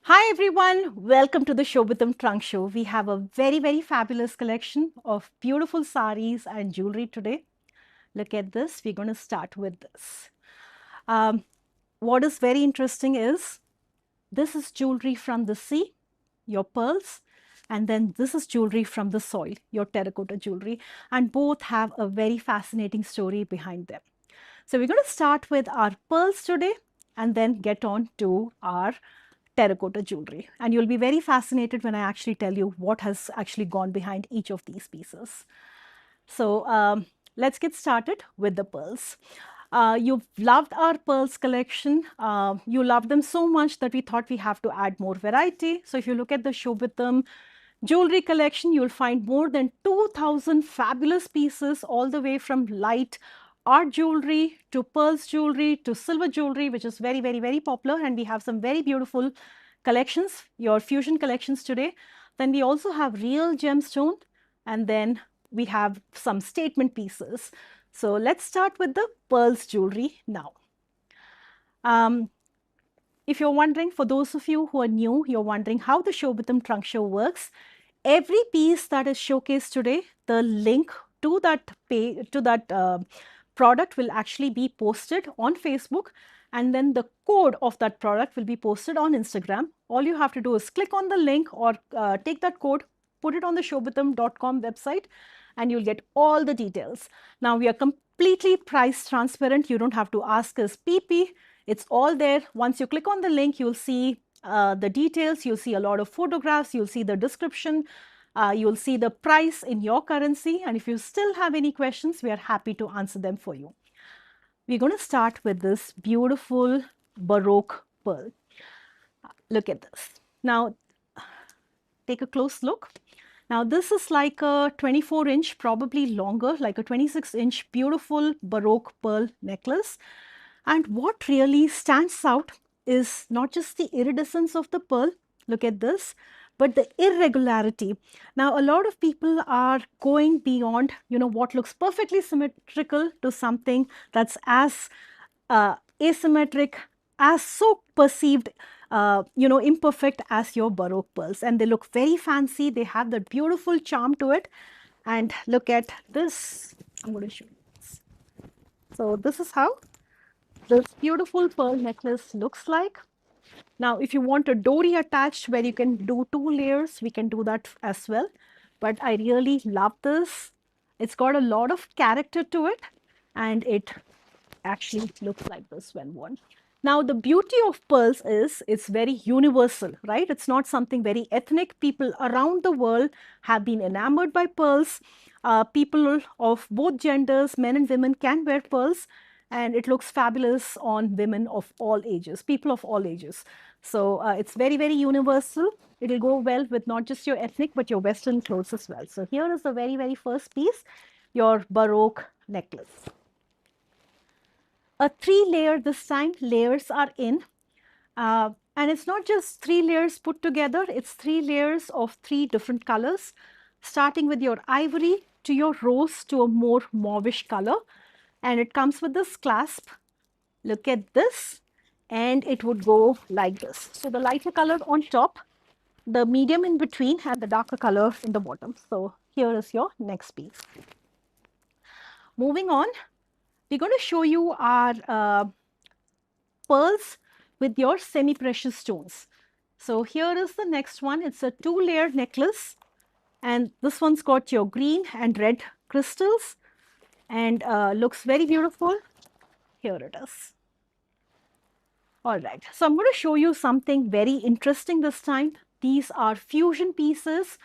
Hi everyone, welcome to the Shobitam Trunkshow. We have a very fabulous collection of beautiful saris and jewelry today. Look at this, we're going to start with this. Um, what is very interesting is this is jewelry from the sea, your pearls, and then this is jewelry from the soil, your terracotta jewelry, and both have a very fascinating story behind them. So we're going to start with our pearls today and then get on to our terracotta jewelry. And you'll be very fascinated when I actually tell you what has actually gone behind each of these pieces. So let's get started with the pearls. You've loved our pearls collection. You love them so much that we thought we have to add more variety. So if you look at the Shobitam jewelry collection, you'll find more than 2,000 fabulous pieces all the way from light art jewelry to pearls jewelry to silver jewelry, which is very popular. And we have some very beautiful collections, your fusion collections today. Then we also have real gemstone, and then we have some statement pieces. So let's start with the pearls jewelry now. If you're wondering, for those of you who are new, you're wondering how the Shobitam Trunkshow works, every piece that is showcased today, the link to that product will actually be posted on Facebook, and then the code of that product will be posted on Instagram. All you have to do is click on the link or take that code, put it on the shobitam.com website, and you'll get all the details. Now, we are completely price transparent. You don't have to ask us PP. It's all there. Once you click on the link, you'll see the details, you'll see a lot of photographs, you'll see the description, you'll see the price in your currency. And if you still have any questions, we are happy to answer them for you. We're going to start with this beautiful Baroque pearl. Look at this. Now, take a close look. Now, this is like a 24-inch, probably longer, like a 26-inch beautiful Baroque pearl necklace. And what really stands out is not just the iridescence of the pearl, look at this, but the irregularity. Now, a lot of people are going beyond, what looks perfectly symmetrical to something that's as asymmetric, as so perceived, imperfect as your Baroque pearls. And they look very fancy. They have that beautiful charm to it. And look at this. I'm going to show you this. So this is how this beautiful pearl necklace looks like. Now, if you want a dory attached where you can do 2 layers, we can do that as well. But I really love this. It's got a lot of character to it, and it actually looks like this when worn. Now, the beauty of pearls is it's very universal, right? It's not something very ethnic. People around the world have been enamored by pearls. People of both genders, men and women, can wear pearls, and it looks fabulous on women of all ages, people of all ages. So it's very universal. It will go well with not just your ethnic, but your Western clothes as well. So here is the very first piece, your Baroque necklace. A 3-layer this time, layers are in. And it's not just 3 layers put together, it's 3 layers of 3 different colors, starting with your ivory to your rose to a more mauvish color. And it comes with this clasp. Look at this. And it would go like this. So the lighter color on top, the medium in between, and the darker color in the bottom. So here is your next piece. Moving on, we're going to show you our pearls with your semi-precious stones. So here is the next one. It's a 2-layer necklace, and this one's got your green and red crystals, and looks very beautiful. Here it is. All right, so I'm going to show you something very interesting this time. These are fusion pieces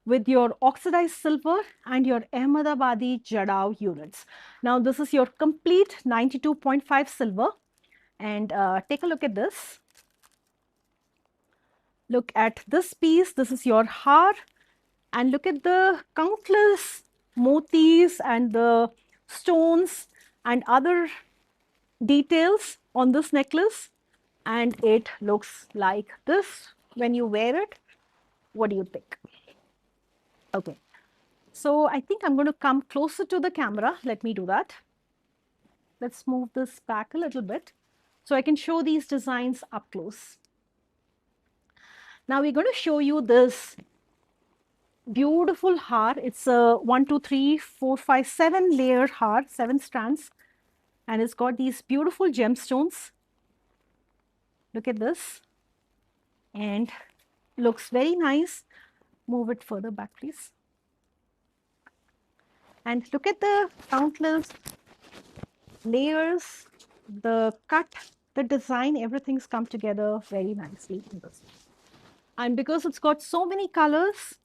with your oxidized silver and your Ahmedabadi Jadao units. Now, this is your complete 92.5 silver. And take a look at this. Look at this piece. This is your har. And look at the countless motis and the stones and other details on this necklace. And it looks like this when you wear it. What do you think? Okay. So I think I'm going to come closer to the camera. Let me do that. Let's move this back a little bit so I can show these designs up close. Now we're going to show you this beautiful har. It's a 1, 2, 3, 4, 5, 7 layer har, 7 strands, and it's got these beautiful gemstones. Look at this, and looks very nice. Move it further back, please. And look at the countless layers, the cut, the design, everything's come together very nicely in this. And because it's got so many colors,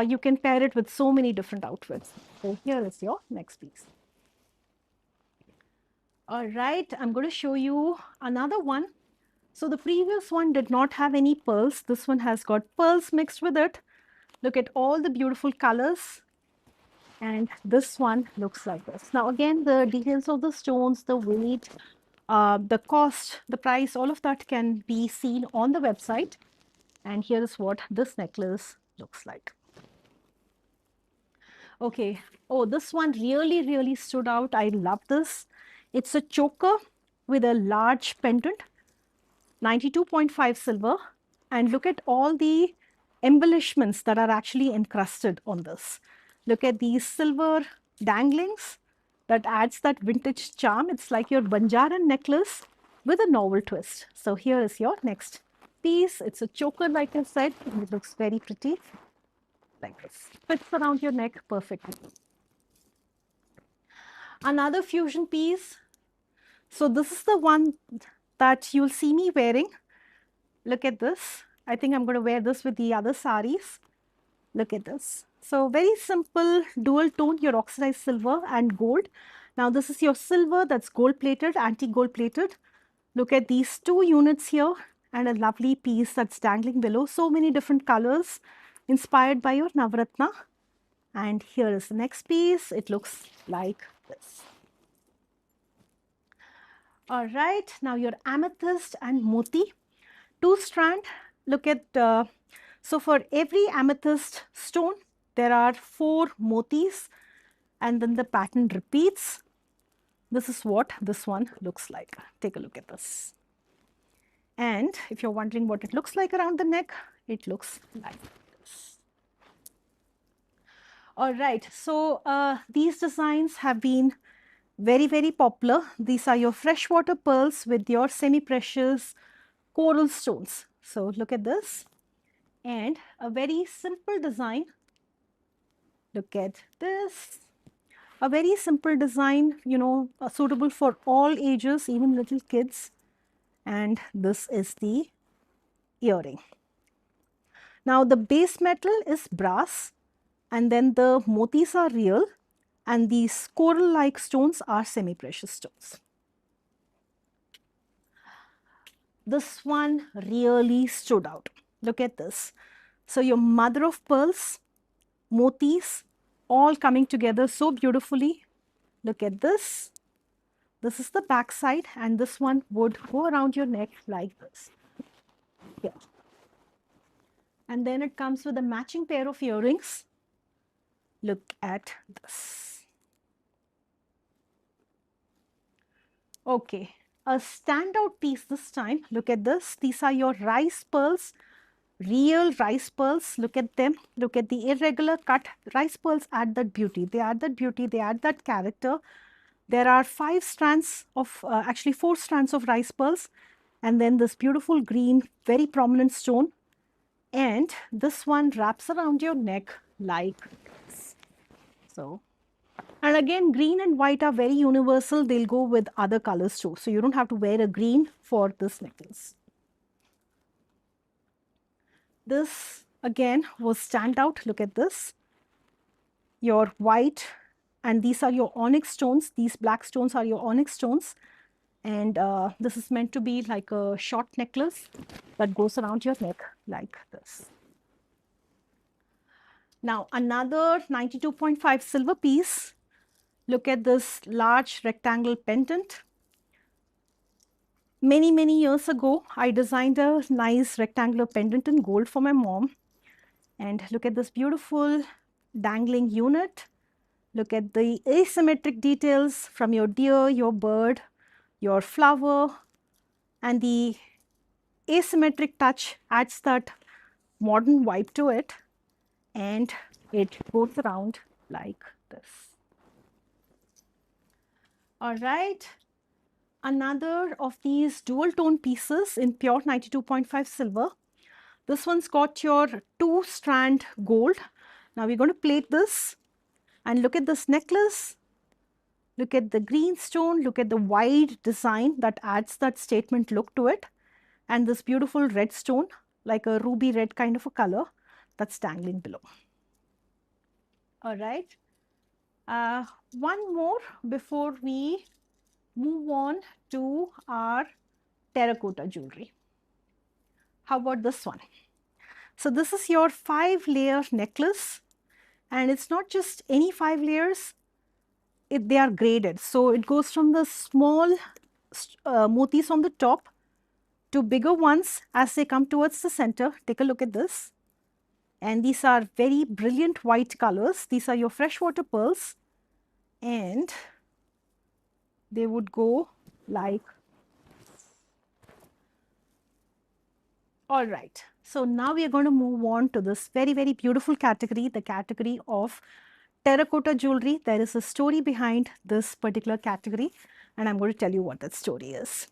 you can pair it with so many different outfits. So here is your next piece. All right, I'm going to show you another one. So the previous one did not have any pearls. This one has got pearls mixed with it. Look at all the beautiful colors. And this one looks like this. Now again, the details of the stones, the weight, the cost, the price, all of that can be seen on the website. And here is what this necklace looks like. Okay. Oh, this one really stood out. I love this. It's a choker with a large pendant, 92.5 silver. And look at all the embellishments that are actually encrusted on this. Look at these silver danglings that adds that vintage charm. It's like your Banjaran necklace with a novel twist. So here is your next piece. It's a choker, like I said, and it looks very pretty. Like this. Fits around your neck perfectly. Another fusion piece. So this is the one that you'll see me wearing. Look at this. I think I'm going to wear this with the other saris. Look at this. So very simple dual tone, your oxidized silver and gold. Now this is your silver that's gold plated, anti-gold plated. Look at these 2 units here and a lovely piece that's dangling below. So many different colors inspired by your Navratna. And here is the next piece. It looks like this. All right, now your amethyst and moti, 2 strand. Look at, so for every amethyst stone, there are 4 motis, and then the pattern repeats. This is what this one looks like. Take a look at this. And if you're wondering what it looks like around the neck, it looks like this. All right, so these designs have been very popular. These are your freshwater pearls with your semi-precious coral stones. So look at this, and a very simple design. Look at this, a very simple design, you know, suitable for all ages, even little kids. And this is the earring. Now the base metal is brass, and then the motis are real, and these coral-like stones are semi-precious stones. This one really stood out. Look at this. So your mother of pearls, motis, all coming together so beautifully. Look at this. This is the back side, and this one would go around your neck like this. Here. And then it comes with a matching pair of earrings. Look at this. Okay, a standout piece this time. Look at this. These are your rice pearls, real rice pearls. Look at them. Look at the irregular cut. Rice pearls add that beauty. They add that beauty. They add that character. There are 5 strands of, actually 4 strands of rice pearls, and then this beautiful green, very prominent stone. And this one wraps around your neck like this. So, and again, green and white are very universal. They'll go with other colors too. So you don't have to wear a green for this necklace. This again was stand out. Look at this. Your white, and these are your onyx stones. These black stones are your onyx stones. And this is meant to be like a short necklace that goes around your neck like this. Now another 92.5 silver piece. Look at this large rectangle pendant. Many years ago, I designed a nice rectangular pendant in gold for my mom. And look at this beautiful dangling unit. Look at the asymmetric details from your deer, your bird, your flower, and the asymmetric touch adds that modern vibe to it, and it goes around like this. All right. Another of these dual tone pieces in pure 92.5 silver. This one's got your 2-strand gold. Now we're going to plate this and look at this necklace. Look at the green stone, look at the wide design that adds that statement look to it, and this beautiful red stone, like a ruby red kind of a color, that's dangling below. All right. One more before we move on to our terracotta jewelry. How about this one? So this is your 5-layer necklace, and it's not just any 5 layers. They are graded. So it goes from the small motis on the top to bigger ones as they come towards the center. Take a look at this. And these are very brilliant white colors. These are your freshwater pearls, and they would go like. All right. So now we are going to move on to this very, very beautiful category, the category of terracotta jewelry. There is a story behind this particular category, and I'm going to tell you what that story is.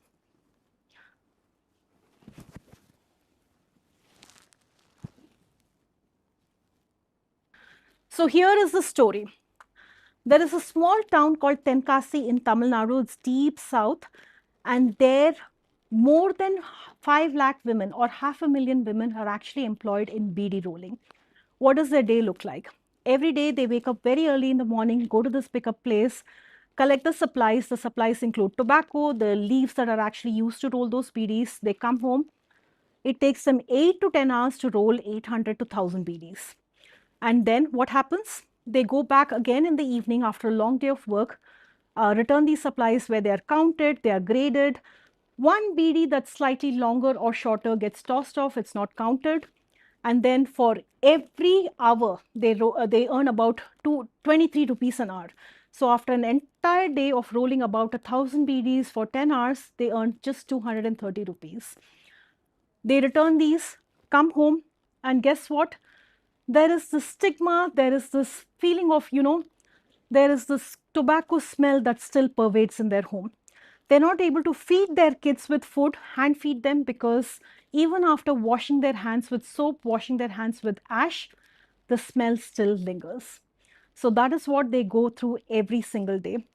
So here is the story. There is a small town called Tenkasi in Tamil Nadu. It's deep south, and there more than 5 lakh women or 500,000 women are actually employed in beadi rolling. What does their day look like? Every day they wake up very early in the morning, go to this pickup place, collect the supplies. The supplies include tobacco, the leaves that are actually used to roll those beadis. They come home. It takes them 8 to 10 hours to roll 800 to 1000 beadis. And then what happens? They go back again in the evening after a long day of work, return these supplies where they are counted, they are graded. One beadi that's slightly longer or shorter gets tossed off, it's not counted. And then for every hour, they earn about 23 rupees an hour. So after an entire day of rolling about 1000 beadis for 10 hours, they earn just 230 rupees. They return these, come home, and guess what? There is this stigma, there is this feeling of, there is this tobacco smell that still pervades in their home. They're not able to feed their kids with food, hand feed them, because even after washing their hands with soap, washing their hands with ash, the smell still lingers. So that is what they go through every single day.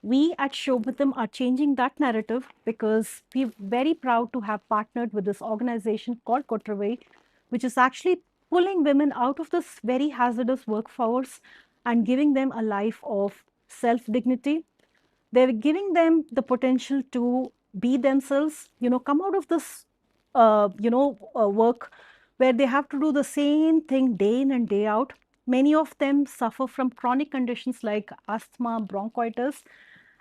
We at Shobitam are changing that narrative because we're very proud to have partnered with this organization called Kotravai, which is actually pulling women out of this very hazardous workforce and giving them a life of self-dignity. They're giving them the potential to be themselves, come out of this, work where they have to do the same thing day in and day out. Many of them suffer from chronic conditions like asthma, bronchitis,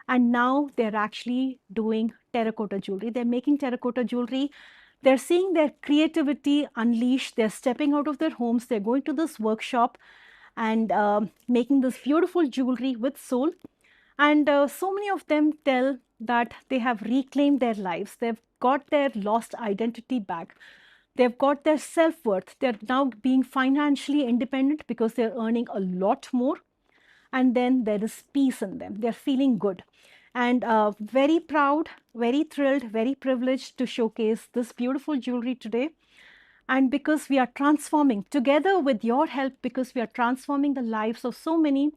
and now they're actually doing terracotta jewelry. They're making terracotta jewelry. They're seeing their creativity unleashed. They're stepping out of their homes. They're going to this workshop and making this beautiful jewelry with soul. And so many of them tell that they have reclaimed their lives. They've got their lost identity back. They've got their self-worth. They're now being financially independent because they're earning a lot more. And then there is peace in them. They're feeling good. And very proud, very thrilled, very privileged to showcase this beautiful jewelry today. And because we are transforming, together with your help, because we are transforming the lives of so many.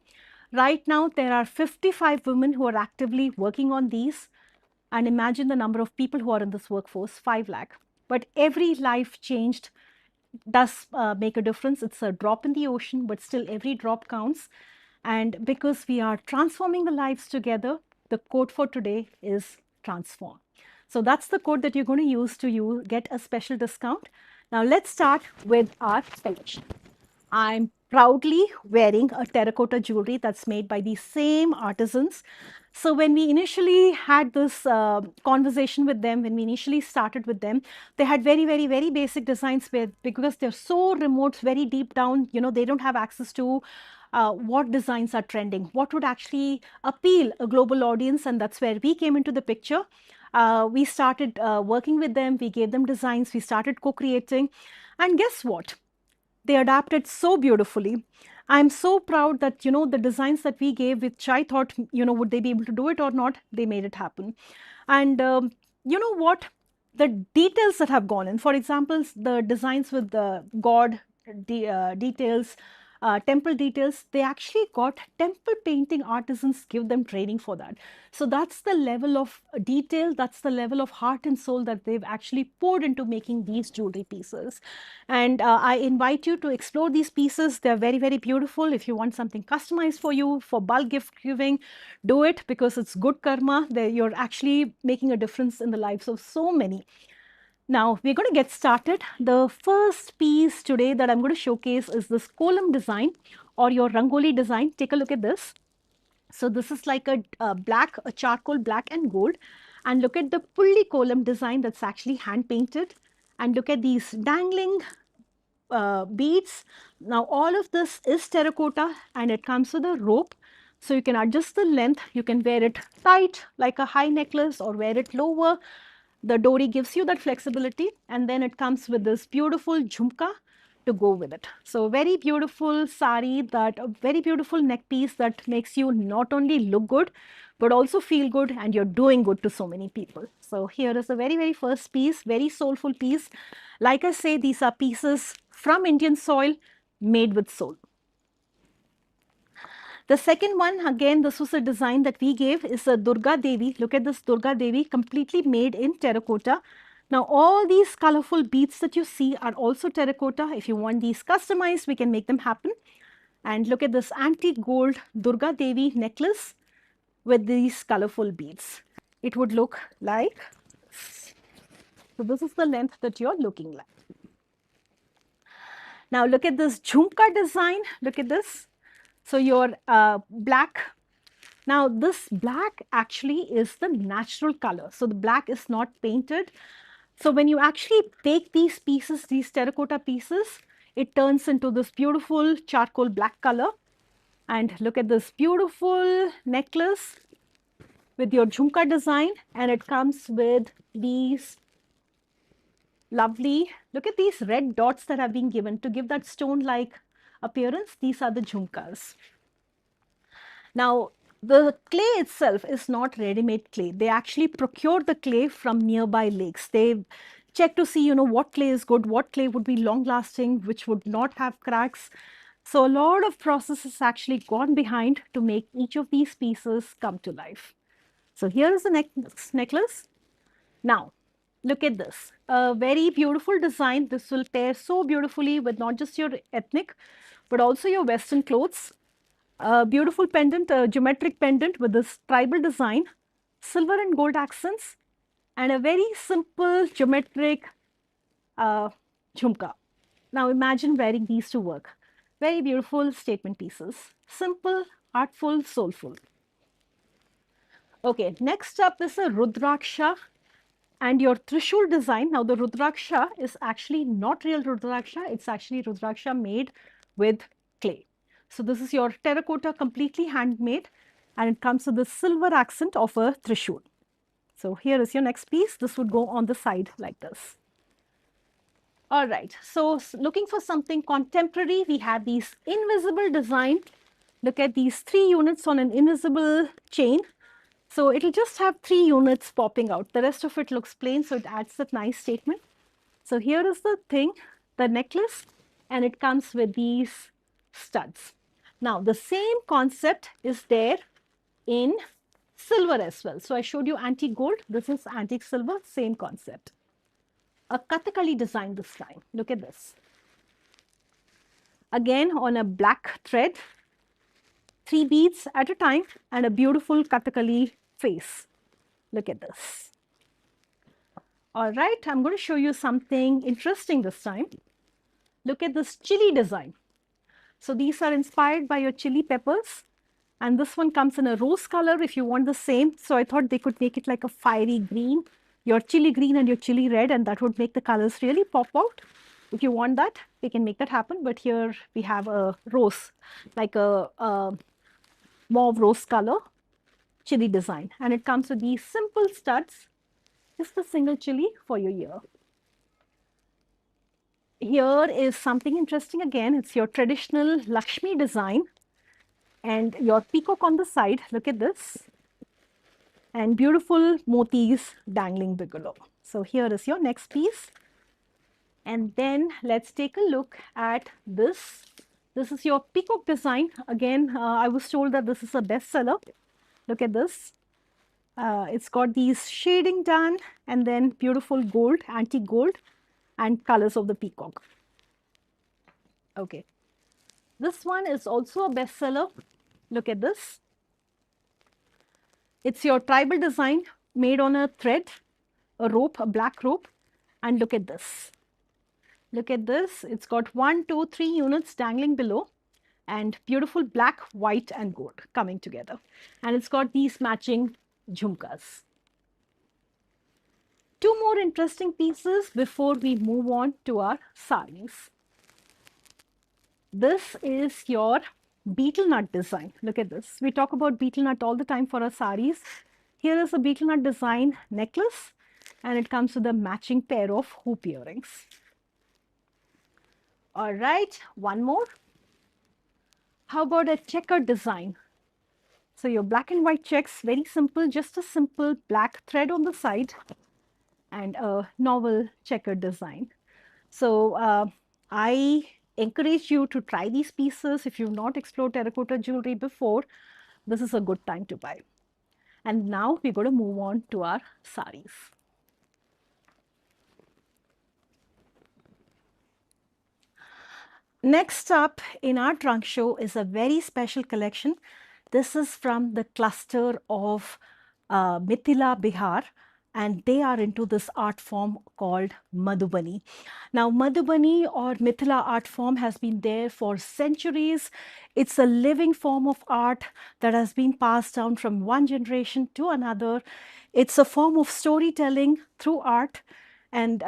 Right now, there are 55 women who are actively working on these. And imagine the number of people who are in this workforce, 5 lakh. But every life changed does make a difference. It's a drop in the ocean, but still every drop counts. And because we are transforming the lives together, the code for today is transform. So that's the code that you're going to use to get a special discount. Now let's start with our collection. I'm proudly wearing a terracotta jewelry that's made by the same artisans. So when we initially had this conversation with them, when we initially started with them, they had very, very, very basic designs because they're so remote, very deep down, they don't have access to what designs are trending, what would actually appeal a global audience, and that's where we came into the picture. We started working with them, we gave them designs, we started co-creating, and guess what? They adapted so beautifully. I'm so proud that, the designs that we gave, which I thought, would they be able to do it or not, they made it happen. And you know what? The details that have gone in, for example, the designs with the god details, temple details, they actually got temple painting artisans give them training for that. So that's the level of detail, that's the level of heart and soul that they've actually poured into making these jewelry pieces. And I invite you to explore these pieces. They're very, very beautiful. If you want something customized for you, for bulk gift giving, do it, because it's good karma. You're actually making a difference in the lives of so many. Now, we're going to get started. The first piece today that I'm going to showcase is this kolam design or your rangoli design. Take a look at this. So this is like a charcoal black and gold. And look at the pulli kolam design that's actually hand painted. And look at these dangling beads. Now all of this is terracotta and it comes with a rope. So you can adjust the length, you can wear it tight like a high necklace or wear it lower. The dori gives you that flexibility, and then it comes with this beautiful jhumka to go with it. So very beautiful sari, that a very beautiful neck piece that makes you not only look good, but also feel good, and you're doing good to so many people. So here is the very, very first piece, very soulful piece. Like I say, these are pieces from Indian soil made with soul. The second one, again, this was a design that we gave, is a Durga Devi. Look at this Durga Devi, completely made in terracotta. Now, all these colorful beads that you see are also terracotta. If you want these customized, we can make them happen. And look at this antique gold Durga Devi necklace with these colorful beads. It would look like, so this is the length that you're looking like. Now, look at this jhumka design. Look at this. So your black, now this black actually is the natural color. So the black is not painted. So when you actually take these pieces, these terracotta pieces, it turns into this beautiful charcoal black color. And look at this beautiful necklace with your jhumka design, and it comes with these lovely, look at these red dots that have been given to give that stone-like appearance. These are the jhumkas. Now, the clay itself is not ready-made clay. They actually procure the clay from nearby lakes. They check to see, what clay is good, what clay would be long-lasting, which would not have cracks. So a lot of process has actually gone behind to make each of these pieces come to life. So here is the necklace. Now, look at this. A very beautiful design. This will pair so beautifully with not just your ethnic, but also your Western clothes. A beautiful pendant, a geometric pendant with this tribal design, silver and gold accents, and a very simple geometric jhumka. Now imagine wearing these to work. Very beautiful statement pieces. Simple, artful, soulful. Okay, next up is a Rudraksha and your Trishul design. Now the Rudraksha is actually not real Rudraksha. It's actually Rudraksha made with clay. So this is your terracotta, completely handmade, and it comes with the silver accent of a Trishul. So here is your next piece. This would go on the side like this. All right, so looking for something contemporary, we have these invisible design. Look at these 3 units on an invisible chain. So it'll just have 3 units popping out. The rest of it looks plain, so it adds that nice statement. So here is the thing, the necklace, and it comes with these studs. Now, the same concept is there in silver as well. So I showed you antique gold. This is antique silver, same concept. A Kathakali design this time. Look at this. Again, on a black thread, 3 beads at a time, and a beautiful Kathakali face. Look at this. All right, I'm going to show you something interesting this time. Look at this chili design. So these are inspired by your chili peppers, and this one comes in a rose color if you want the same. So I thought they could make it like a fiery green, your chili green and your chili red, and that would make the colors really pop out. If you want that, we can make that happen. But here we have a rose, like a mauve rose color chili design, and it comes with these simple studs. Just a single chili for your ear. here is something interesting again. It's your traditional Lakshmi design and your peacock on the side. Look at this. And beautiful motis dangling below. So here is your next piece. And then let's take a look at this. This is your peacock design. Again, I was told that this is a bestseller. Look at this. It's got these shading done and then beautiful gold, antique gold and colors of the peacock. Okay. This one is also a bestseller. Look at this. It's your tribal design made on a thread, a rope, a black rope. And look at this. Look at this. It's got 1, 2, 3 units dangling below and beautiful black, white and gold coming together. And it's got these matching jhumkas. Two more interesting pieces before we move on to our saris. This is your beetle nut design. Look at this. We talk about beetle nut all the time for our saris. Here is a beetle nut design necklace and it comes with a matching pair of hoop earrings. All right, one more. How about a checkered design? So your black and white checks, very simple, just a simple black thread on the side and a novel checkered design. So I encourage you to try these pieces. If you've not explored terracotta jewelry before, this is a good time to buy. And now we're going to move on to our saris. Next up in our trunk show is a very special collection. This is from the cluster of Mithila, Bihar, and they are into this art form called Madhubani. Now, Madhubani or Mithila art form has been there for centuries. It's a living form of art that has been passed down from one generation to another. It's a form of storytelling through art. And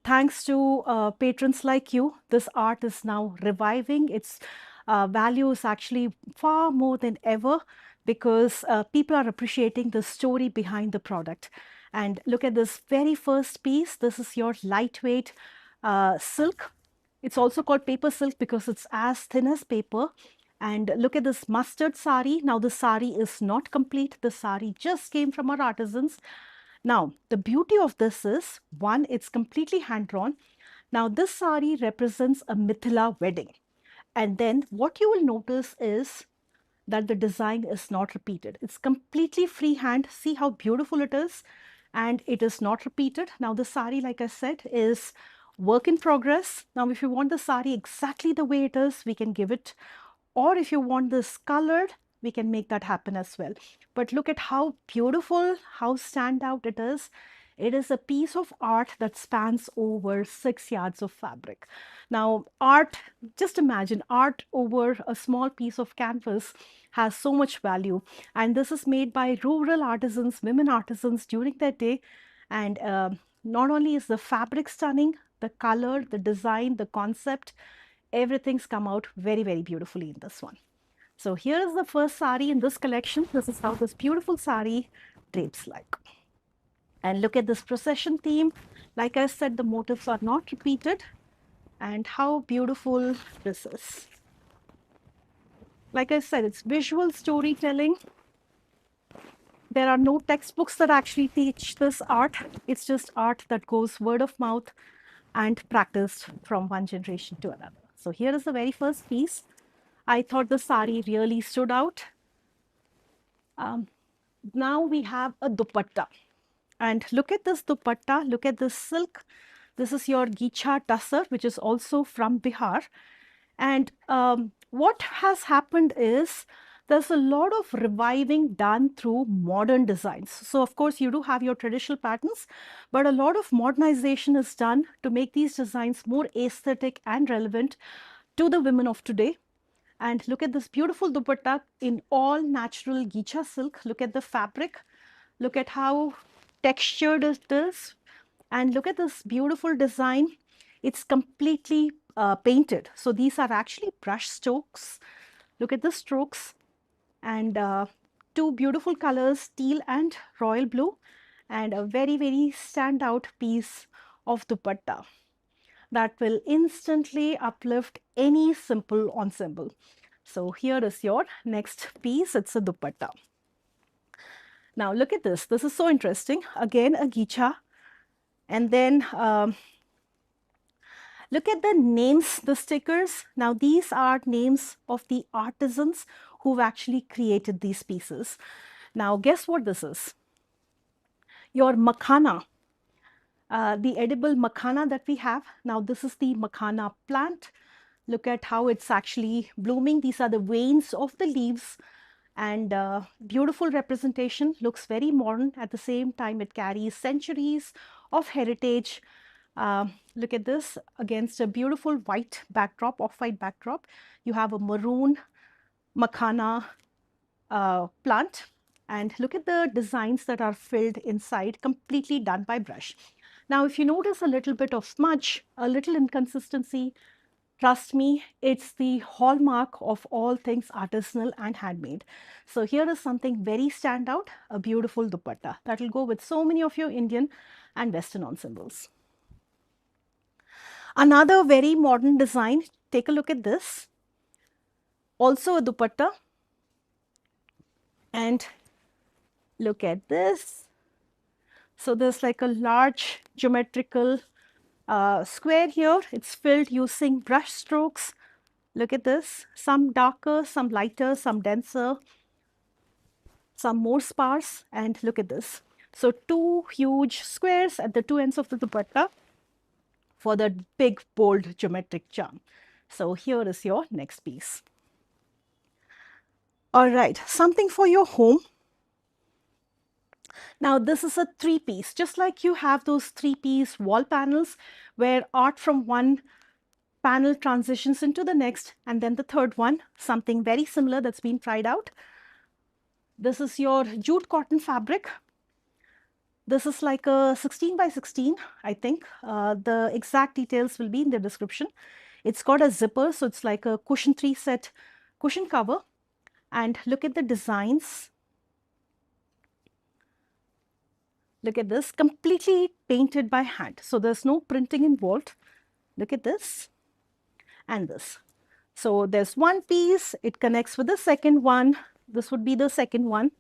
thanks to patrons like you, this art is now reviving. Its value is actually far more than ever because people are appreciating the story behind the product. And look at this very first piece. This is your lightweight silk. It's also called paper silk because it's as thin as paper. And look at this mustard sari. Now the sari is not complete. The sari just came from our artisans. Now, the beauty of this is, one, it's completely hand-drawn. Now, this sari represents a Mithila wedding. And then what you will notice is that the design is not repeated. It's completely freehand. See how beautiful it is. And it is not repeated. Now, the sari, like I said, is work in progress. Now, if you want the sari exactly the way it is, we can give it. Or if you want this colored, we can make that happen as well. But look at how beautiful, how standout it is. It is a piece of art that spans over 6 yards of fabric. Now, art, just imagine art over a small piece of canvas has so much value. And this is made by rural artisans, women artisans during their day. And not only is the fabric stunning, the color, the design, the concept, everything's come out very, very beautifully in this one. So here is the first sari in this collection. This is how this beautiful sari drapes like. And look at this procession theme. Like I said, the motifs are not repeated. And how beautiful this is. Like I said, it's visual storytelling. There are no textbooks that actually teach this art. It's just art that goes word of mouth and practiced from one generation to another. So here is the very first piece. I thought the sari really stood out. Now we have a dupatta. And look at this dupatta, look at this silk. This is your Gicha Tussar, which is also from Bihar. And what has happened is there's a lot of reviving done through modern designs. So of course you do have your traditional patterns, but a lot of modernization is done to make these designs more aesthetic and relevant to the women of today. And look at this beautiful dupatta in all natural Gicha silk. Look at the fabric. Look at how textured it is. And look at this beautiful design. It's completely painted. So these are actually brush strokes. Look at the strokes. And two beautiful colors, teal and royal blue. And a very, very standout piece of dupatta. that will instantly uplift any simple ensemble. So here is your next piece. It's a dupatta. Now look at this. This is so interesting. Again, a gicha. And then look at the names, the stickers. Now these are names of the artisans who've actually created these pieces. Now guess what this is? Your makhana. The edible makhana that we have. Now this is the makhana plant. Look at how it's actually blooming. These are the veins of the leaves, and beautiful representation. Looks very modern. At the same time, it carries centuries of heritage. Look at this against a beautiful white backdrop, off-white backdrop. You have a maroon makhana plant, and look at the designs that are filled inside, completely done by brush. Now, if you notice a little bit of smudge, a little inconsistency, trust me, it's the hallmark of all things artisanal and handmade. So here is something very standout, a beautiful dupatta that will go with so many of your Indian and Western ensembles. Another very modern design, take a look at this. Also a dupatta, and look at this. So there's like a large geometrical square here. It's filled using brush strokes. Look at this, some darker, some lighter, some denser, some more sparse, and look at this. So two huge squares at the two ends of the dupatta for the big, bold geometric charm. So here is your next piece. All right, something for your home. Now this is a three-piece, just like you have those three-piece wall panels where art from one panel transitions into the next, and then the third one, something very similar that's been tried out. This is your jute cotton fabric. This is like a 16 by 16, I think. The exact details will be in the description. It's got a zipper, so it's like a cushion 3-set cushion cover. And look at the designs. Look at this, completely painted by hand. So there's no printing involved. Look at this and this. So there's one piece, it connects with the second one. This would be the second one.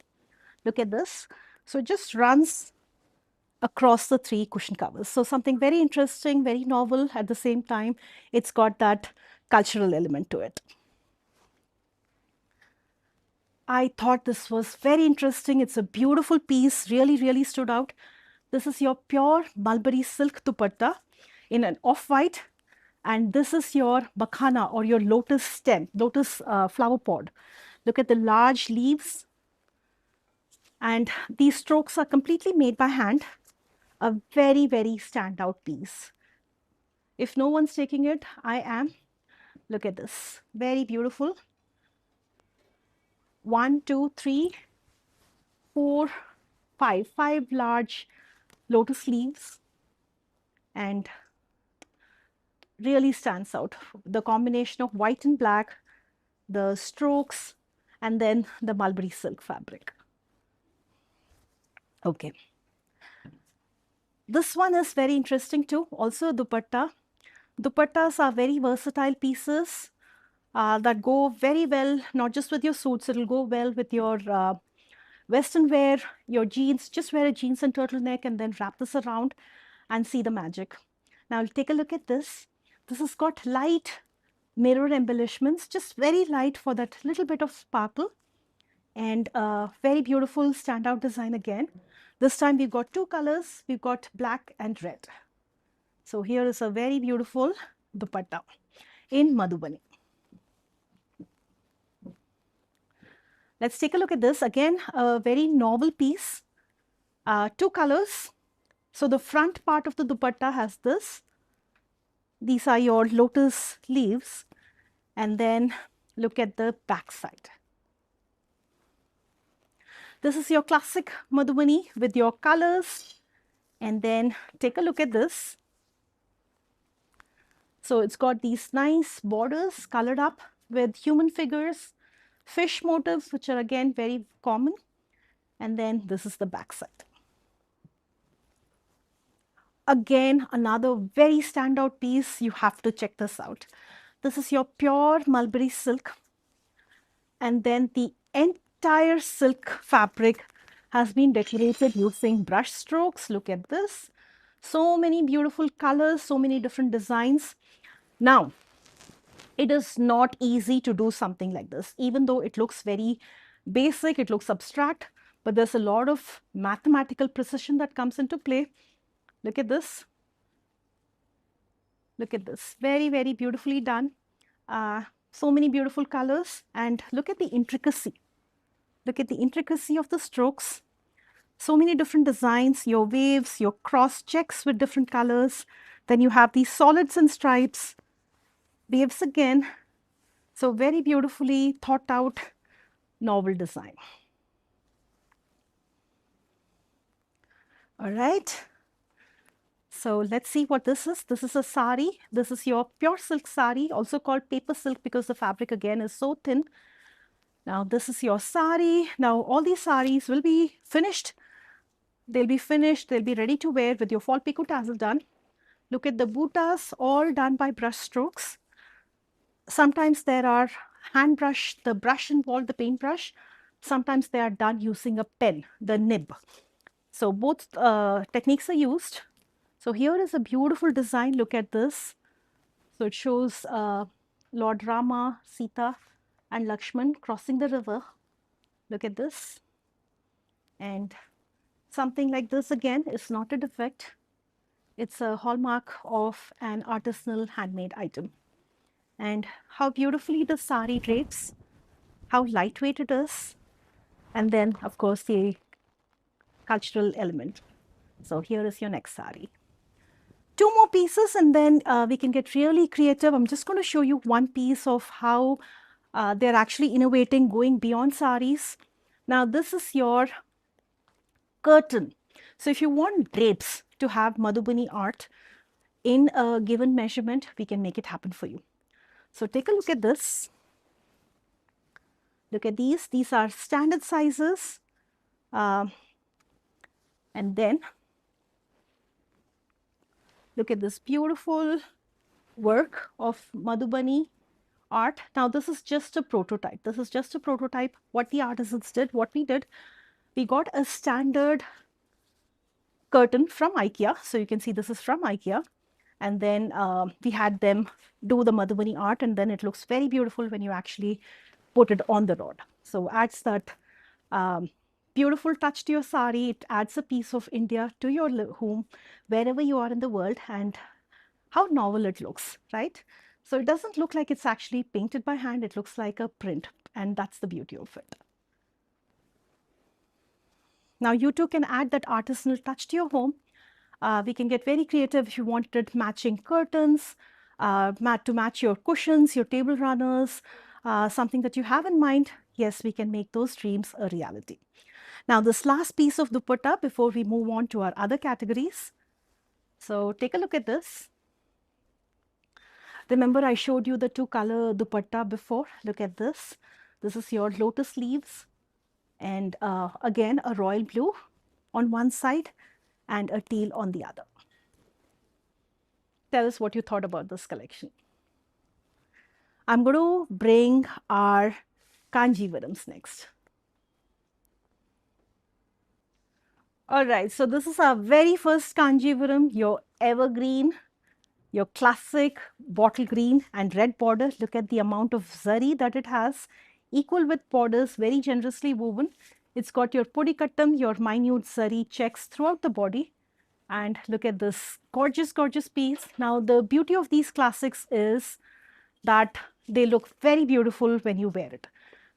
Look at this. So it just runs across the three cushion covers. So something very interesting, very novel. At the same time, it's got that cultural element to it. I thought this was very interesting. It's a beautiful piece, really, really stood out. This is your pure mulberry silk dupatta in an off-white, and this is your makhana or your lotus stem, lotus flower pod. Look at the large leaves, and these strokes are completely made by hand. A very, very standout piece. If no one's taking it, I am. Look at this, very beautiful. 1, 2, 3, 4, 5, 5 large lotus leaves, and really stands out. The combination of white and black, the strokes, and then the mulberry silk fabric. Okay. This one is very interesting too, also a dupatta. Dupattas are very versatile pieces that go very well, not just with your suits, it'll go well with your Western wear, your jeans. Just wear a jeans and turtleneck and then wrap this around and see the magic. Now take a look at this. This has got light mirror embellishments, just very light for that little bit of sparkle, and very beautiful standout design again. This time we've got two colors, we've got black and red. So here is a very beautiful dupatta in Madhubani. Let's take a look at this. Again, a very novel piece, two colors. So the front part of the dupatta has this. These are your lotus leaves, and then look at the back side. This is your classic Madhubani with your colors, and then take a look at this. So it's got these nice borders colored up with human figures, fish motifs, which are again very common, and then this is the back side. Again, another very standout piece. You have to check this out. This is your pure mulberry silk, and then the entire silk fabric has been decorated using brush strokes. Look at this. So many beautiful colors, so many different designs. Now, it is not easy to do something like this, even though it looks very basic, it looks abstract, but there's a lot of mathematical precision that comes into play. Look at this. Look at this. Very, very beautifully done. So many beautiful colors, and look at the intricacy. Look at the intricacy of the strokes. So many different designs, your waves, your cross checks with different colors. Then you have these solids and stripes, waves again. So very beautifully thought out novel design. All right. So let's see what this is. This is a sari. This is your pure silk sari, also called paper silk because the fabric again is so thin. Now this is your sari. Now all these saris will be finished. They'll be finished. They'll be ready to wear with your fall picot tassel done. Look at the buttas, all done by brush strokes. Sometimes there are hand brush, the brush involved, the paintbrush. Sometimes they are done using a pen, the nib. So both techniques are used. So here is a beautiful design. Look at this. So it shows Lord Rama, Sita, and Lakshman crossing the river. Look at this. And something like this again is not a defect. It's a hallmark of an artisanal handmade item. And how beautifully the sari drapes, how lightweight it is, and then of course the cultural element. So here is your next sari. Two more pieces and then we can get really creative. I'm just going to show you one piece of how they're actually innovating, going beyond saris. Now this is your curtain. So if you want drapes to have Madhubani art in a given measurement, we can make it happen for you. So take a look at this. Look at these. These are standard sizes. And then look at this beautiful work of Madhubani art. Now this is just a prototype. This is just a prototype. What the artisans did, what we did, we got a standard curtain from IKEA. So you can see this is from IKEA. And then we had them do the Madhubani art, and then it looks very beautiful when you actually put it on the rod. So adds that beautiful touch to your sari. It adds a piece of India to your home, wherever you are in the world, and how novel it looks, right? So it doesn't look like it's actually painted by hand. It looks like a print, and that's the beauty of it. Now you too can add that artisanal touch to your home. We can get very creative if you wanted matching curtains, to match your cushions, your table runners, something that you have in mind. Yes, we can make those dreams a reality. Now this last piece of dupatta before we move on to our other categories. So take a look at this. Remember I showed you the two color dupatta before. Look at this. This is your lotus leaves, and again a royal blue on one side and a teal on the other. Tell us what you thought about this collection. I'm going to bring our Kanjivarams next. All right, so this is our very first Kanjivaram, your evergreen, your classic bottle green and red border. Look at the amount of zari that it has, equal with borders, very generously woven. It's got your podikattam, your minute zari checks throughout the body. And look at this gorgeous, gorgeous piece. Now, the beauty of these classics is that they look very beautiful when you wear it.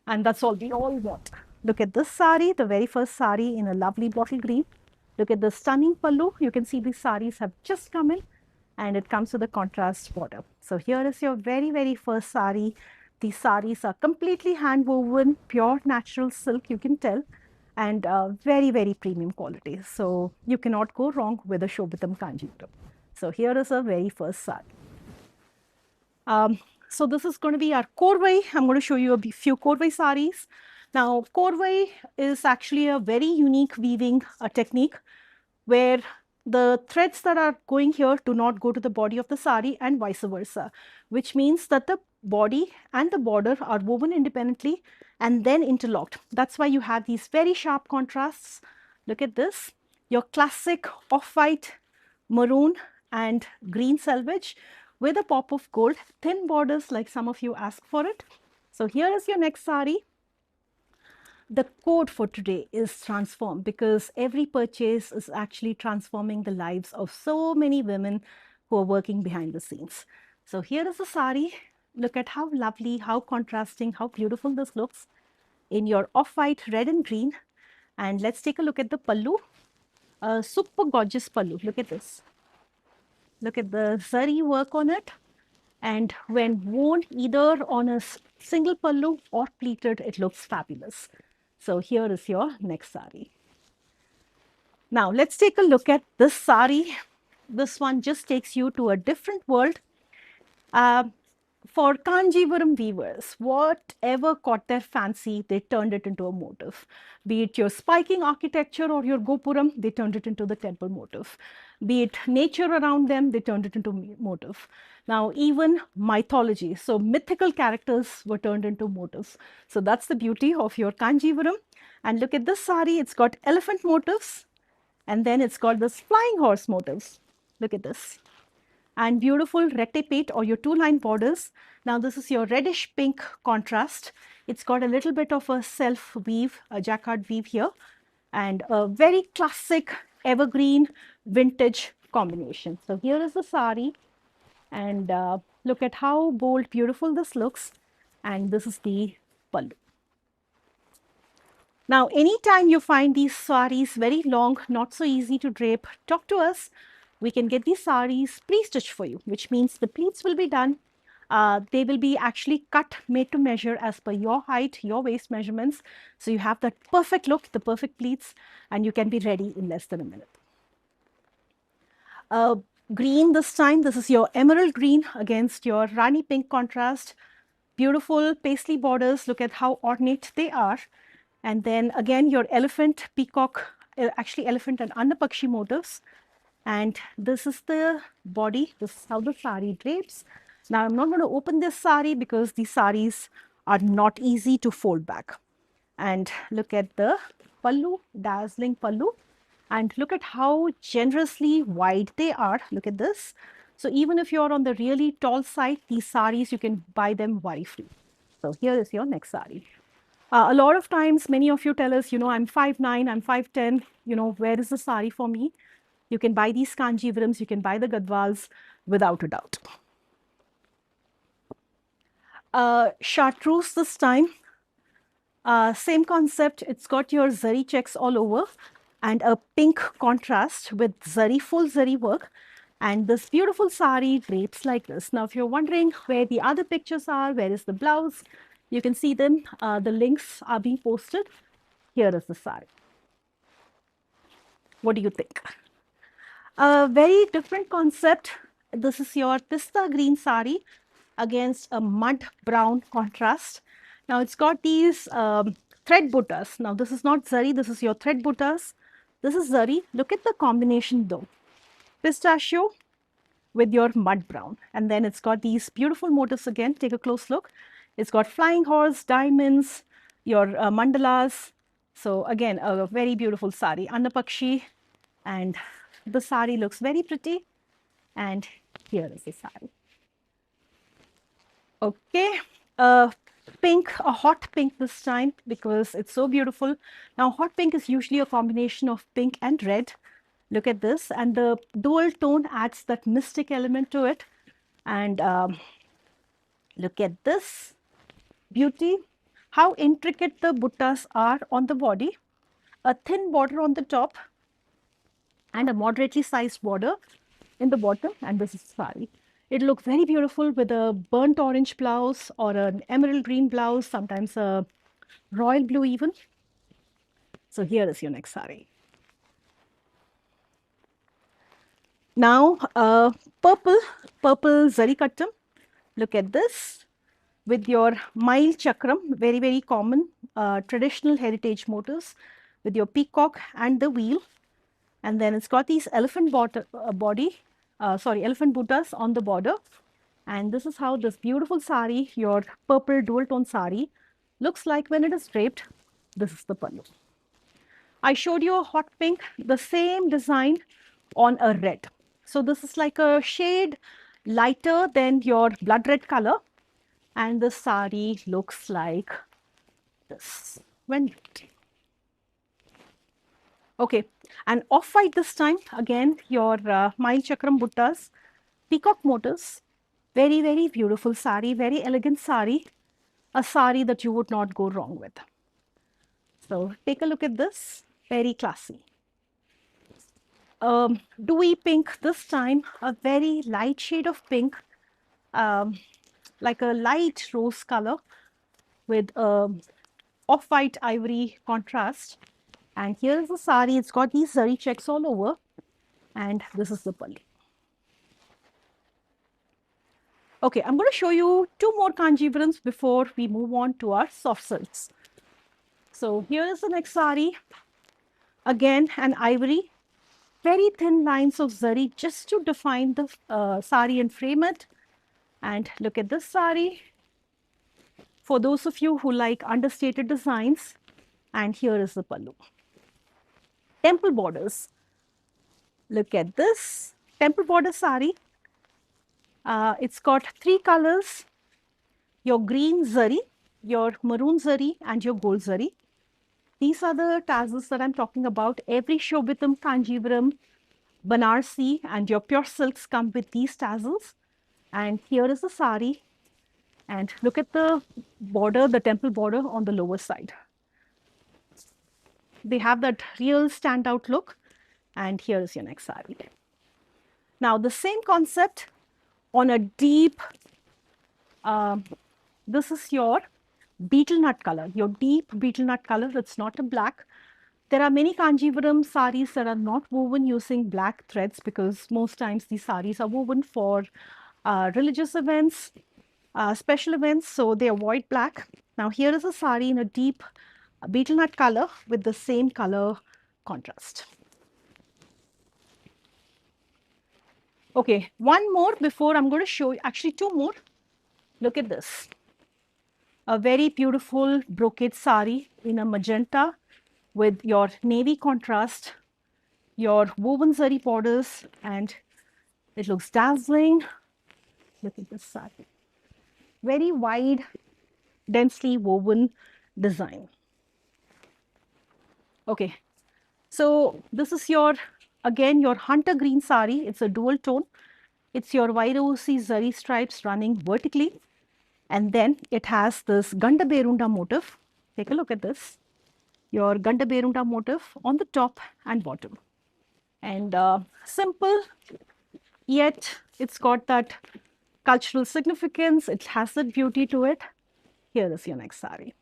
And that's all we all want. Look at this sari, the very first sari in a lovely bottle green. Look at the stunning pallu. You can see these saris have just come in, and it comes with a contrast border. So here is your very, very first sari. These saris are completely hand woven, pure natural silk, you can tell, and very, very premium quality. So you cannot go wrong with a Shobitam Kanjivaram. So here is a very first sari. So this is going to be our Korvai. I'm going to show you a few Korvai saris. Now, Korvai is actually a very unique weaving technique where the threads that are going here do not go to the body of the sari and vice versa, which means that the body and the border are woven independently and then interlocked. That's why you have these very sharp contrasts. Look at this, your classic off-white, maroon and green selvage with a pop of gold, thin borders like some of you asked for it. So here is your next sari. The code for today is transform, because every purchase is actually transforming the lives of so many women who are working behind the scenes. So here is the sari. Look at how lovely, how contrasting, how beautiful this looks in your off-white, red and green. And let's take a look at the pallu. Super gorgeous pallu. Look at this. Look at the zari work on it. And when worn either on a single pallu or pleated, it looks fabulous. So here is your next sari. Now let's take a look at this sari. This one just takes you to a different world. For Kanjivaram weavers, whatever caught their fancy, they turned it into a motif. Be it your spiking architecture or your gopuram, they turned it into the temple motif. Be it nature around them, they turned it into motif. Now, even mythology, so mythical characters were turned into motifs. So that's the beauty of your Kanjivaram. And look at this sari, it's got elephant motifs, and then it's got this flying horse motifs. Look at this. And beautiful rettepate or your two-line borders. Now this is your reddish pink contrast. It's got a little bit of a self weave, a jacquard weave here, and a very classic evergreen vintage combination. So here is the sari, and look at how bold, beautiful this looks. And this is the pallu. Now, anytime you find these saris very long, not so easy to drape, talk to us. We can get these saris pre-stitched for you, which means the pleats will be done. They will be actually cut, made to measure as per your height, your waist measurements. So you have that perfect look, the perfect pleats, and you can be ready in less than a minute. Green this time, this is your emerald green against your Rani pink contrast. Beautiful paisley borders, look at how ornate they are. And then again, your elephant, peacock, actually elephant and Annapakshi motifs. And this is the body, this is how the sari drapes. Now, I'm not going to open this sari because these saris are not easy to fold back. And look at the pallu, dazzling pallu. And look at how generously wide they are. Look at this. So even if you're on the really tall side, these saris, you can buy them worry-free. So here is your next sari. A lot of times, many of you tell us, I'm 5'9", I'm 5'10", where is the sari for me? You can buy these Kanjivarams, you can buy the Gadwals without a doubt. Chartreuse this time, same concept, it's got your zari checks all over and a pink contrast with zari, full zari work. And this beautiful sari drapes like this. Now, if you're wondering where the other pictures are, where is the blouse, you can see them. The links are being posted. Here is the sari. What do you think? A very different concept. This is your pista green sari against a mud brown contrast. Now, it's got these thread buttas. Now, this is not zari, this is your thread buttas. This is zari. Look at the combination though. Pistachio with your mud brown. And then it's got these beautiful motifs again. Take a close look. It's got flying horse, diamonds, your mandalas. So again, a very beautiful sari, Annapakshi. And the sari looks very pretty. And here is the sari. Okay, pink, a hot pink this time because it's so beautiful. Now, hot pink is usually a combination of pink and red. Look at this, and the dual tone adds that mystic element to it. And look at this beauty, how intricate the buttas are on the body. A thin border on the top and a moderately sized border in the bottom, and this is sari. It looks very beautiful with a burnt orange blouse or an emerald green blouse, sometimes a royal blue even. So here is your next sari. Now, purple zari kattam. Look at this with your mile chakram, very, very common traditional heritage motifs with your peacock and the wheel. And then it's got these elephant elephant buttas on the border. And this is how this beautiful sari, your purple dual tone sari, looks like when it is draped. This is the pallu. I showed you a hot pink, the same design on a red. So this is like a shade lighter than your blood red color. And the sari looks like this when red. Okay, and off-white this time, again, your Mail Chakram Buttas, peacock motifs, very, very beautiful sari, very elegant sari, a sari that you would not go wrong with. So take a look at this, very classy. Dewy pink this time, a very light shade of pink, like a light rose color with off-white ivory contrast. And here's the sari, it's got these zari checks all over, and this is the pallu. Okay, I'm going to show you two more Kanjivarams before we move on to our soft silks. So here is the next sari. Again, an ivory, very thin lines of zari just to define the sari and frame it. And look at this sari. For those of you who like understated designs, and here is the pallu. Temple borders. Look at this temple border sari. It's got three colors, your green zari, your maroon zari, and your gold zari. These are the tassels that I'm talking about. Every Shobitam, Kanjivaram, Banarsi, and your pure silks come with these tassels. And here is the sari. And look at the border, the temple border on the lower side. They have that real standout look. And here is your next sari. Now, the same concept on a deep, this is your beetle nut color, your deep beetle nut color. It's not a black. There are many Kanjivaram saris that are not woven using black threads because most times these saris are woven for religious events, special events, so they avoid black. Now here is a sari in a deep beetle nut color with the same color contrast. Okay, one more before I'm going to show you, actually two more. Look at this. A very beautiful brocade sari in a magenta with your navy contrast, your woven zari borders, and it looks dazzling. Look at this sari. Very wide, densely woven design. Okay, so this is your, again, your hunter green sari. It's a dual tone. It's your Vairosi zari stripes running vertically. And then it has this Ganda Berunda motif. Take a look at this. Your Ganda Berunda motif on the top and bottom. And simple, yet it's got that cultural significance. It has that beauty to it. Here is your next sari.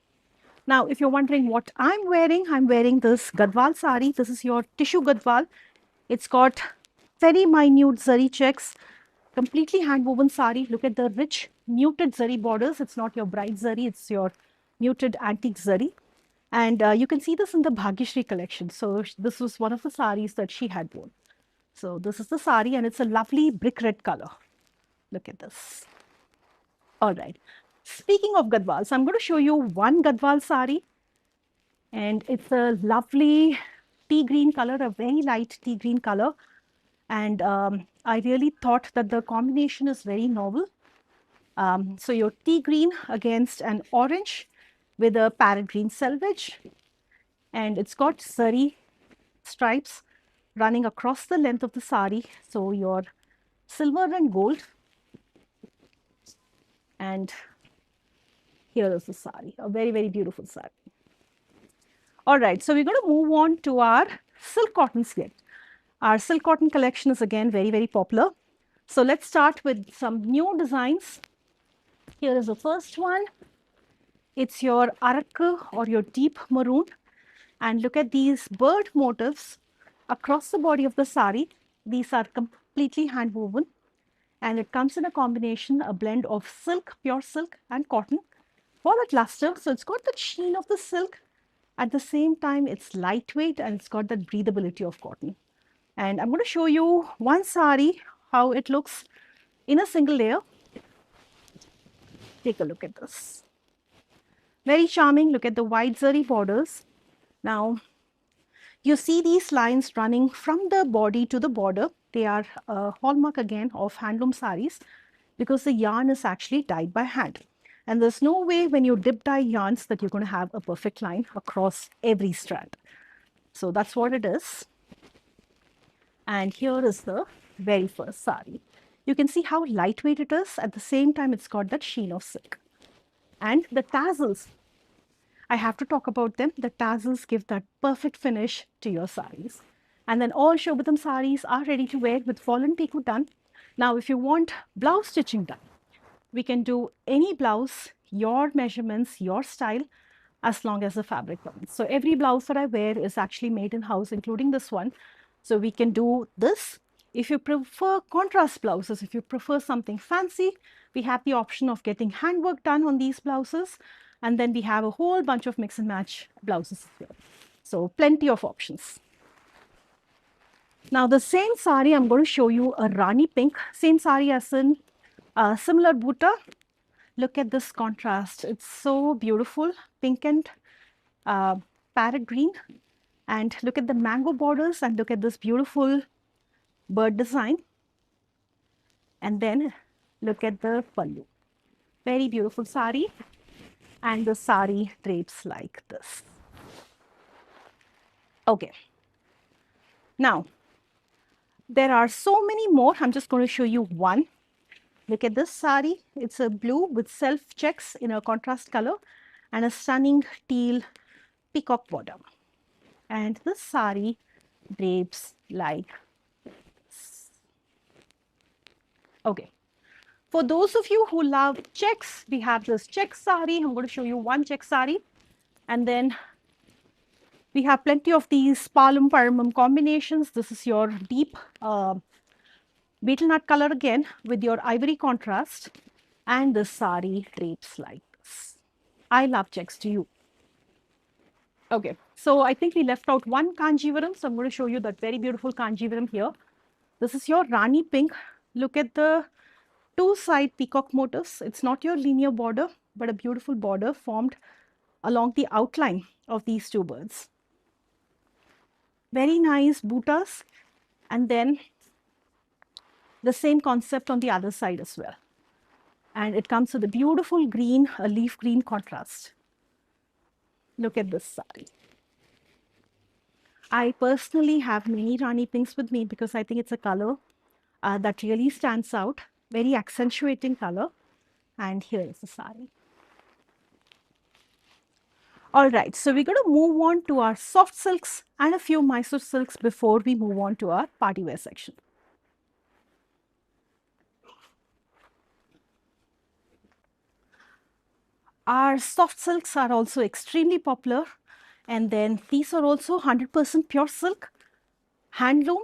Now, if you're wondering what I'm wearing this Gadwal sari. This is your tissue Gadwal. It's got very minute zari checks, completely hand woven sari. Look at the rich muted zari borders. It's not your bright zari, it's your muted antique zari. And you can see this in the Bhagyashri collection. So this was one of the saris that she had worn. So this is the sari and it's a lovely brick red color. Look at this. All right. Speaking of Gadwals, I'm going to show you one Gadwal sari. And it's a lovely tea green color, a very light tea green color. And I really thought that the combination is very novel. So your tea green against an orange with a parrot green selvage. And it's got zari stripes running across the length of the sari. So your silver and gold. And here is the sari, a very, very beautiful sari. All right, so we're going to move on to our silk cotton slip. Our silk cotton collection is again very, very popular. So let's start with some new designs. Here is the first one. It's your arak or your deep maroon. And look at these bird motifs across the body of the sari. These are completely hand woven. And it comes in a combination, a blend of silk, pure silk and cotton for that luster. So it's got the sheen of the silk. At the same time, it's lightweight and it's got that breathability of cotton. And I'm going to show you one sari, how it looks in a single layer. Take a look at this. Very charming. Look at the white zari borders. Now, you see these lines running from the body to the border. They are a hallmark again of handloom saris because the yarn is actually dyed by hand. And there's no way when you dip dye yarns that you're going to have a perfect line across every strand. So that's what it is. And here is the very first sari. You can see how lightweight it is. At the same time, it's got that sheen of silk. And the tassels, I have to talk about them. The tassels give that perfect finish to your saris. And then all Shobitam saris are ready to wear with fall and picot done. Now, if you want blouse stitching done, we can do any blouse, your measurements, your style, as long as the fabric comes. So every blouse that I wear is actually made in house, including this one. So we can do this. If you prefer contrast blouses, if you prefer something fancy, we have the option of getting handwork done on these blouses. And then we have a whole bunch of mix and match blouses here. So plenty of options. Now the same sari, I'm going to show you a Rani pink, same sari as in similar butta. Look at this contrast. It's so beautiful, pink and parrot green. And look at the mango borders and look at this beautiful bird design. And then look at the pallu. Very beautiful sari. And the sari drapes like this. Okay. Now, there are so many more. I'm just going to show you one. Look at this sari. It's a blue with self checks in a contrast color and a stunning teal peacock border. And this sari drapes like this. Okay. For those of you who love checks, we have this check sari. I'm going to show you one check sari. And then we have plenty of these palum paramum combinations. This is your deep betel nut color again with your ivory contrast. And the sari drapes like this. I love checks. Do you? Okay, so I think we left out one Kanjivaram. So I'm going to show you that very beautiful Kanjivaram here. This is your Rani pink. Look at the two side peacock motifs. It's not your linear border, but a beautiful border formed along the outline of these two birds. Very nice buttas. And then the same concept on the other side as well. And it comes with a beautiful green, a leaf green contrast. Look at this sari. I personally have many Rani pinks with me because I think it's a color that really stands out, very accentuating color. And here is the sari. All right, so we're going to move on to our soft silks and a few Mysore silks before we move on to our party wear section. Our soft silks are also extremely popular. And then these are also 100% pure silk, handloom.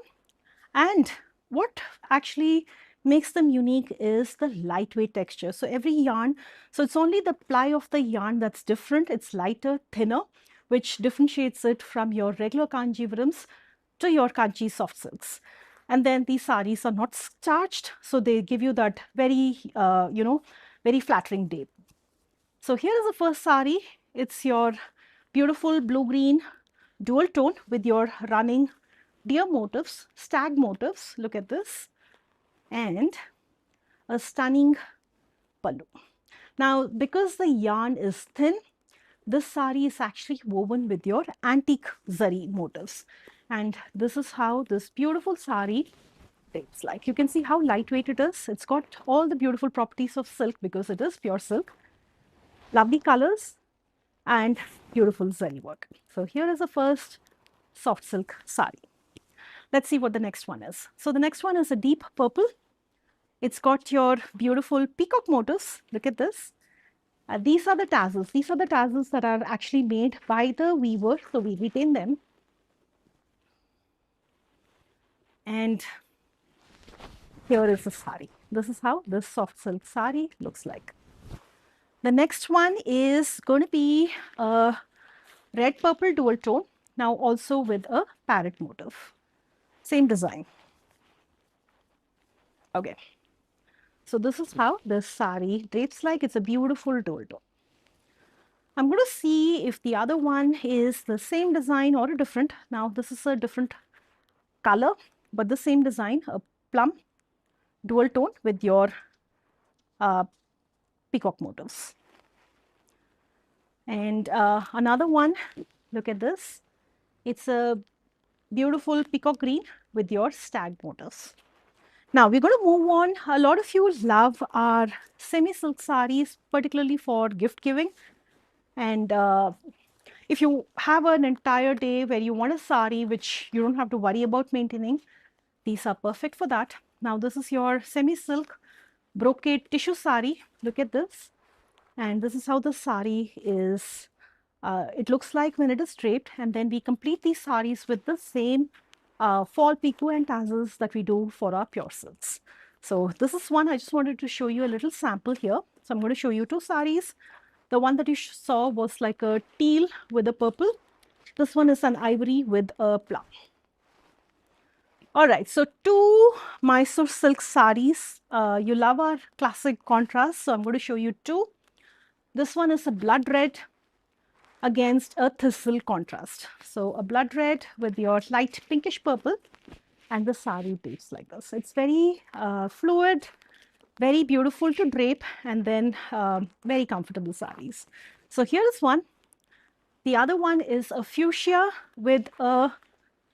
And what actually makes them unique is the lightweight texture. So every yarn, so it's only the ply of the yarn that's different. It's lighter, thinner, which differentiates it from your regular Kanjivarams to your Kanchi soft silks. And then these saris are not starched, so they give you that very, very flattering drape. So here is the first sari. It's your beautiful blue-green dual tone with your running deer motifs, stag motifs. Look at this. And a stunning pallu. Now, because the yarn is thin, this sari is actually woven with your antique zari motifs. And this is how this beautiful sari looks like. You can see how lightweight it is. It's got all the beautiful properties of silk because it is pure silk. Lovely colors and beautiful zari work. So here is the first soft silk sari. Let's see what the next one is. So the next one is a deep purple. It's got your beautiful peacock motifs. Look at this. These are the tassels. These are the tassels that are actually made by the weaver. So we retain them. And here is the sari. This is how this soft silk sari looks like. The next one is going to be a red purple dual tone, now also with a parrot motif. Same design. Okay. So this is how this sari drapes like. It's a beautiful dual tone. I'm going to see if the other one is the same design or a different. Now this is a different color, but the same design, a plum dual tone with your peacock motifs. And another one, look at this. It's a beautiful peacock green with your stag motifs. Now we're going to move on. A lot of you love our semi-silk saris, particularly for gift giving. And if you have an entire day where you want a sari which you don't have to worry about maintaining, these are perfect for that. Now this is your semi-silk brocade tissue sari. Look at this. And this is how the sari is. It looks like when it is draped, and then we complete these saris with the same fall picot and tassels that we do for our pure silks. So this is one I just wanted to show you a little sample here. So I'm going to show you two saris. The one that you saw was like a teal with a purple. This one is an ivory with a plum. All right, so two Mysore silk saris. You love our classic contrast, so I'm going to show you two. This one is a blood red against a thistle contrast. So a blood red with your light pinkish purple, and the sari drapes like this. It's very fluid, very beautiful to drape, and then very comfortable saris. So here is one. The other one is a fuchsia with a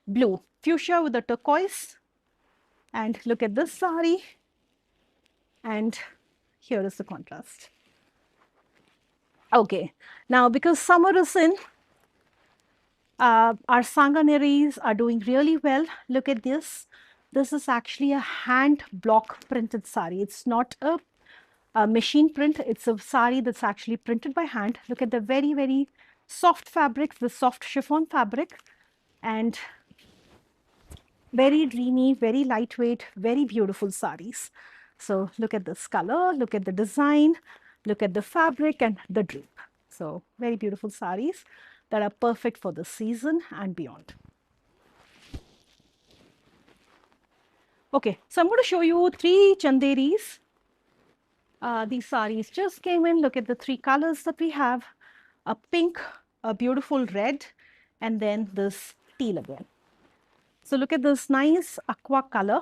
blue, fuchsia with a turquoise. And look at this sari. And here is the contrast. Okay, now because summer is in, our sanganeris are doing really well. Look at this. This is actually a hand block printed sari. It's not a machine print. It's a sari that's actually printed by hand. Look at the very, very soft fabric, the soft chiffon fabric, and very dreamy, very lightweight, very beautiful saris. So look at this color, look at the design, look at the fabric and the drape. So very beautiful saris that are perfect for the season and beyond. Okay, so I'm going to show you three chanderis. These saris just came in. Look at the three colors that we have: a pink, a beautiful red, and then this teal again. So look at this nice aqua color.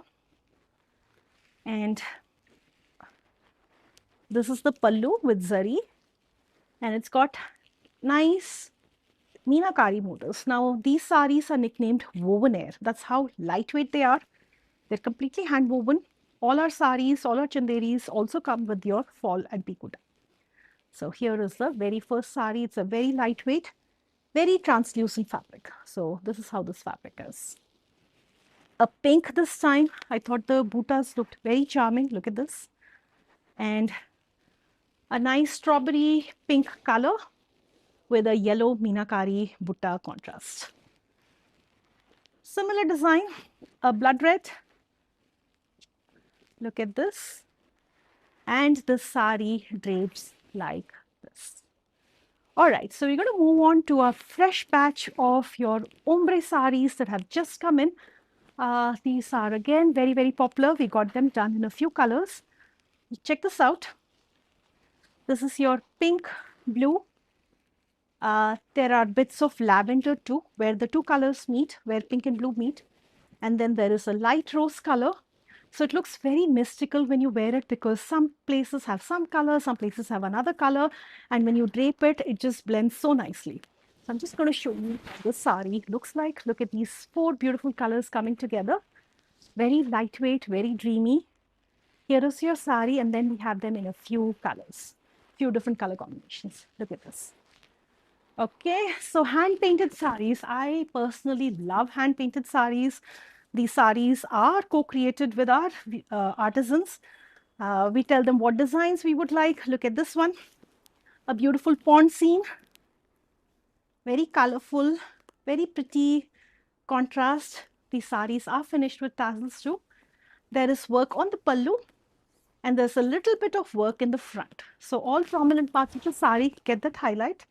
And this is the pallu with zari, and it's got nice meenakari motifs. Now these saris are nicknamed woven air. That's how lightweight they are. They're completely hand woven. All our saris, all our chanderis also come with your fall and picot. So here is the very first sari. It's a very lightweight, very translucent fabric. So this is how this fabric is. A pink this time. I thought the buttas looked very charming. Look at this. And a nice strawberry pink color with a yellow meenakari butta contrast. Similar design, a blood red. Look at this. And the sari drapes like this. All right, so we're going to move on to a fresh batch of your ombre saris that have just come in. These are again very, very popular. We got them done in a few colors. Check this out. This is your pink, blue. There are bits of lavender too, where the two colors meet, where pink and blue meet. And then there is a light rose color. So it looks very mystical when you wear it, because some places have some color, some places have another color. And when you drape it, it just blends so nicely. So I'm just going to show you the sari looks like. Look at these four beautiful colors coming together. Very lightweight, very dreamy. Here is your sari, and then we have them in a few colors, few different color combinations. Look at this. Okay, so hand painted saris. I personally love hand painted saris. These saris are co-created with our artisans. We tell them what designs we would like. Look at this one, a beautiful pond scene. Very colorful, very pretty contrast. These saris are finished with tassels too. There is work on the pallu, and there's a little bit of work in the front. So all prominent parts of the sari get that highlight,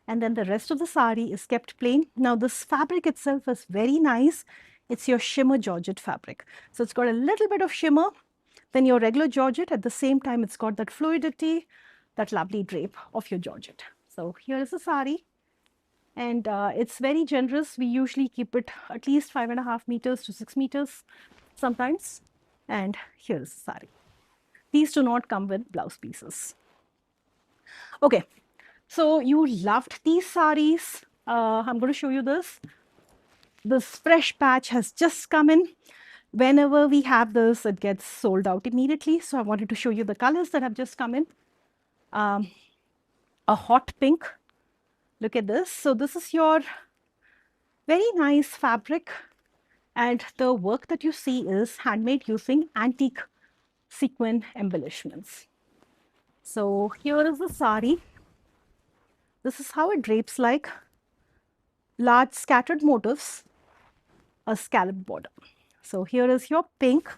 and then the rest of the sari is kept plain. Now this fabric itself is very nice. It's your shimmer georgette fabric. So it's got a little bit of shimmer than your regular georgette. At the same time, it's got that fluidity, that lovely drape of your georgette. So here is the sari, and it's very generous. We usually keep it at least 5.5 meters to 6 meters sometimes. And here is the sari. These do not come with blouse pieces. Okay, so you loved these saris. I'm going to show you this. This fresh batch has just come in. Whenever we have this, it gets sold out immediately. So I wanted to show you the colors that have just come in. A hot pink. Look at this. So this is your very nice fabric, and the work that you see is handmade using antique sequin embellishments. So here is the sari. This is how it drapes like. Large scattered motifs, a scallop border. So here is your pink.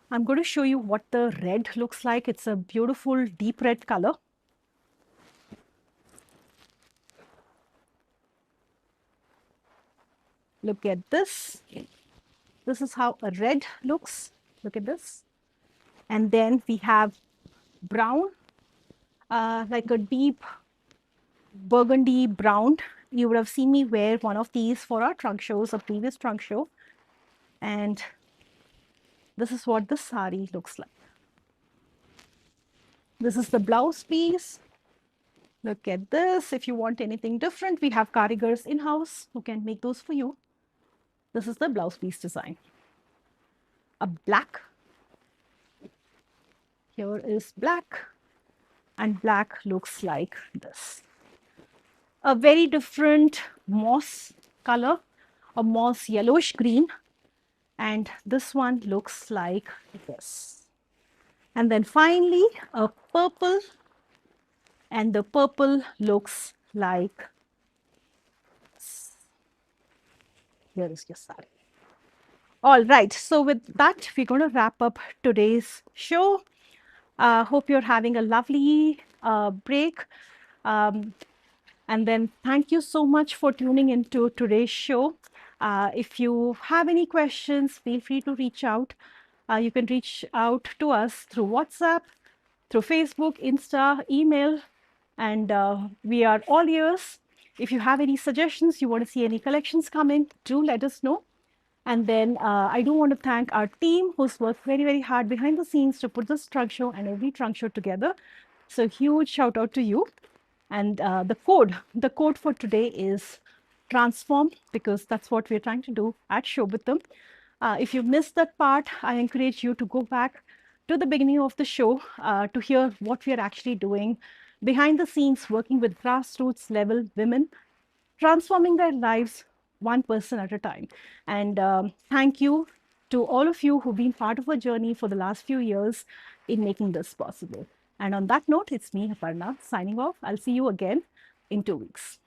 I'm going to show you what the red looks like. It's a beautiful deep red color. Look at this. This is how a red looks. Look at this. And then we have brown, like a deep burgundy brown. You would have seen me wear one of these for our trunk shows, a previous trunk show. And this is what the sari looks like. This is the blouse piece. Look at this. If you want anything different, we have karigars in-house who can make those for you. This is the blouse piece design. A black. Here is black. And black looks like this. A very different moss color, a moss yellowish green. And this one looks like this. And then finally, a purple. And the purple looks like this. Here is your sari. All right, so with that, we're going to wrap up today's show. Hope you're having a lovely break. And then thank you so much for tuning into today's show. If you have any questions, feel free to reach out. You can reach out to us through WhatsApp, through Facebook, Insta, email, and we are all ears. If you have any suggestions, you want to see any collections coming, do let us know. And then I do want to thank our team who's worked very, very hard behind the scenes to put this trunk show and every trunk show together. So huge shout out to you. And the code for today is transform, because that's what we're trying to do at Shobitam. If you missed that part, I encourage you to go back to the beginning of the show to hear what we are actually doing behind the scenes, working with grassroots level women, transforming their lives one person at a time. And thank you to all of you who've been part of our journey for the last few years in making this possible. And on that note, it's me, Aparna, signing off. I'll see you again in 2 weeks.